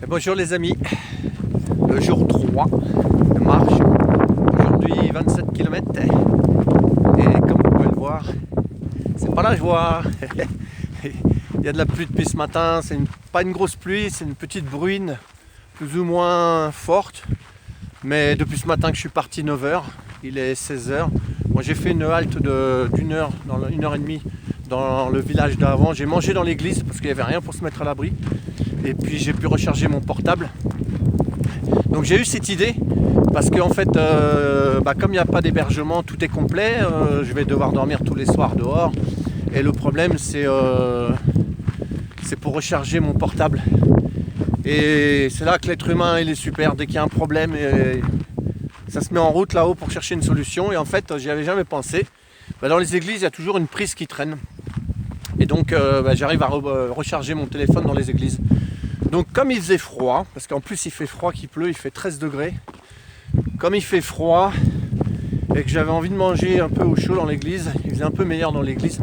Bonjour les amis, le jour 3 de marche, aujourd'hui 27 km et comme vous pouvez le voir, c'est pas la joie. Il y a de la pluie depuis ce matin, c'est pas une grosse pluie, c'est une petite bruine plus ou moins forte, mais depuis ce matin que je suis parti 9h, il est 16h, moi j'ai fait une halte d'une heure, dans une heure et demie dans le village d'avant, j'ai mangé dans l'église parce qu'il n'y avait rien pour se mettre à l'abri. Et puis j'ai pu recharger mon portable. Donc j'ai eu cette idée parce qu'en fait comme il n'y a pas d'hébergement, tout est complet, je vais devoir dormir tous les soirs dehors. Et le problème c'est pour recharger mon portable. Et c'est là que l'être humain il est super, dès qu'il y a un problème ça se met en route là-haut pour chercher une solution. Et en fait j'y avais jamais pensé. Dans les églises il y a toujours une prise qui traîne. Et donc j'arrive à recharger mon téléphone dans les églises. Donc comme il faisait froid, parce qu'en plus il fait froid qu'il pleut, il fait 13 degrés. Comme il fait froid et que j'avais envie de manger un peu au chaud dans l'église, il faisait un peu meilleur dans l'église.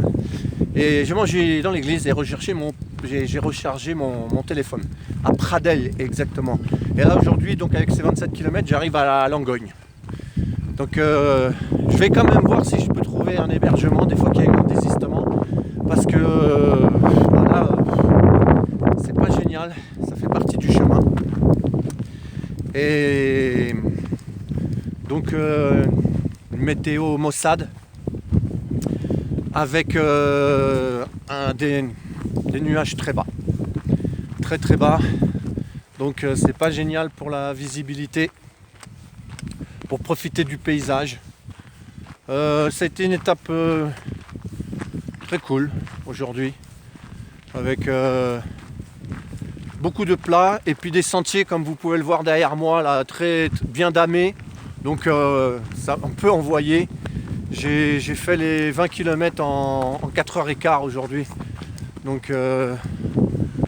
Et j'ai mangé dans l'église et j'ai rechargé mon téléphone. À Pradelles exactement. Et là aujourd'hui, donc avec ces 27 km, j'arrive à Langogne. Donc je vais quand même voir si je peux trouver un hébergement, des fois qu'il y a eu un désistement. Parce que voilà, c'est pas génial, ça fait partie du chemin. Et donc une météo maussade avec des nuages très bas, très bas. Donc c'est pas génial pour la visibilité, pour profiter du paysage. Ça a été une étape très cool aujourd'hui avec beaucoup de plats et puis des sentiers comme vous pouvez le voir derrière moi là, très bien damés, donc ça, on peut en voyer. J'ai fait les 20 km en 4h15 aujourd'hui, donc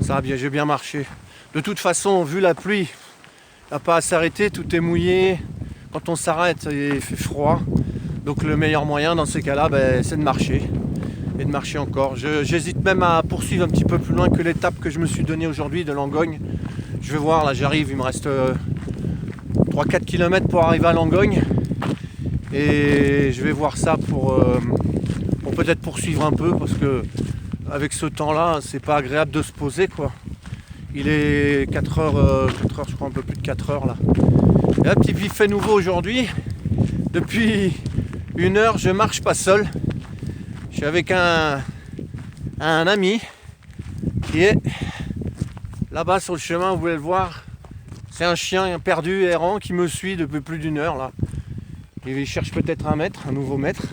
ça va bien, j'ai bien marché. De toute façon, vu la pluie, il n'y a pas à s'arrêter, tout est mouillé. Quand on s'arrête il fait froid, donc le meilleur moyen dans ces cas là c'est de marcher. Et de marcher encore. J'hésite même à poursuivre un petit peu plus loin que l'étape que je me suis donnée aujourd'hui de Langogne. Je vais voir, là j'arrive, il me reste 3-4 km pour arriver à Langogne. Et je vais voir ça pour peut-être poursuivre un peu, parce que avec ce temps là, c'est pas agréable de se poser quoi. Il est 4h, je crois un peu plus de 4h là. Et là, petit fait nouveau aujourd'hui. Depuis 1 heure, je marche pas seul. Je suis avec un ami qui est là-bas sur le chemin, vous pouvez le voir. C'est un chien perdu, errant, qui me suit depuis plus d'1 heure là. Il cherche peut-être un nouveau maître.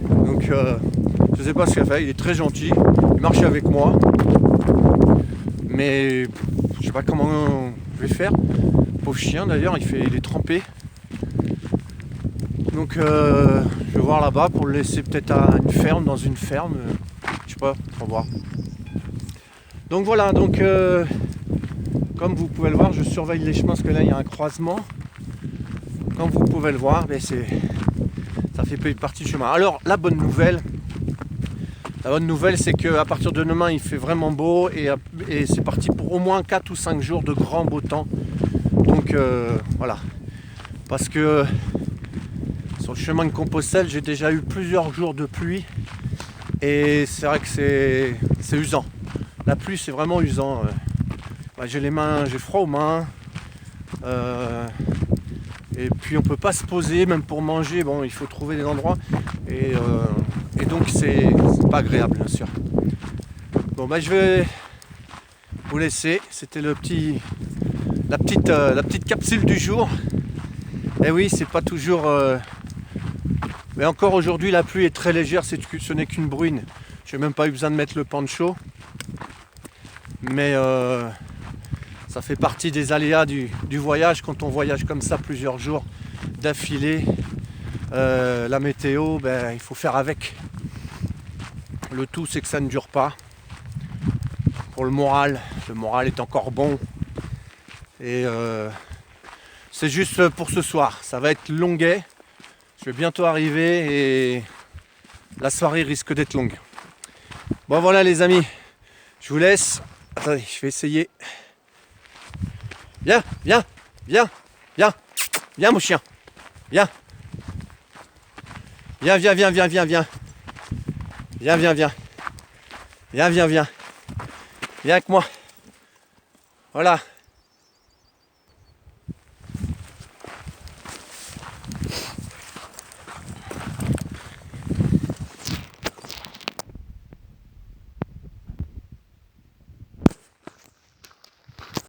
Donc je sais pas ce qu'il a fait, il est très gentil, il marche avec moi. Mais je sais pas comment je vais faire. Pauvre chien d'ailleurs, il est trempé. Donc je vais voir là-bas pour le laisser peut-être à une ferme, dans une ferme, je sais pas, on va voir. Donc voilà, donc comme vous pouvez le voir, je surveille les chemins parce que là il y a un croisement. Comme vous pouvez le voir, ça fait partie du chemin. Alors la bonne nouvelle c'est qu'à partir de demain il fait vraiment beau et c'est parti pour au moins 4 ou 5 jours de grand beau temps. Donc voilà, parce que sur le chemin de Compostelle, j'ai déjà eu plusieurs jours de pluie et c'est vrai que c'est usant. La pluie, c'est vraiment usant. J'ai froid aux mains. Et puis on peut pas se poser, même pour manger. Bon, il faut trouver des endroits. Et donc c'est pas agréable, bien sûr. Bon, je vais vous laisser. C'était la petite capsule du jour. Et oui, c'est pas toujours. Mais encore aujourd'hui, la pluie est très légère, ce n'est qu'une bruine. J'ai même pas eu besoin de mettre le poncho. Mais ça fait partie des aléas du voyage. Quand on voyage comme ça plusieurs jours d'affilée, la météo, il faut faire avec. Le tout, c'est que ça ne dure pas. Pour le moral est encore bon. Et c'est juste pour ce soir. Ça va être longuet. Je vais bientôt arriver et la soirée risque d'être longue. Bon voilà les amis, je vous laisse. Attendez, je vais essayer Viens, viens, viens, viens. Viens mon chien. Viens. Viens, viens, viens, viens, viens, viens. Viens, viens, viens. Viens, viens, viens. Viens avec moi. Voilà,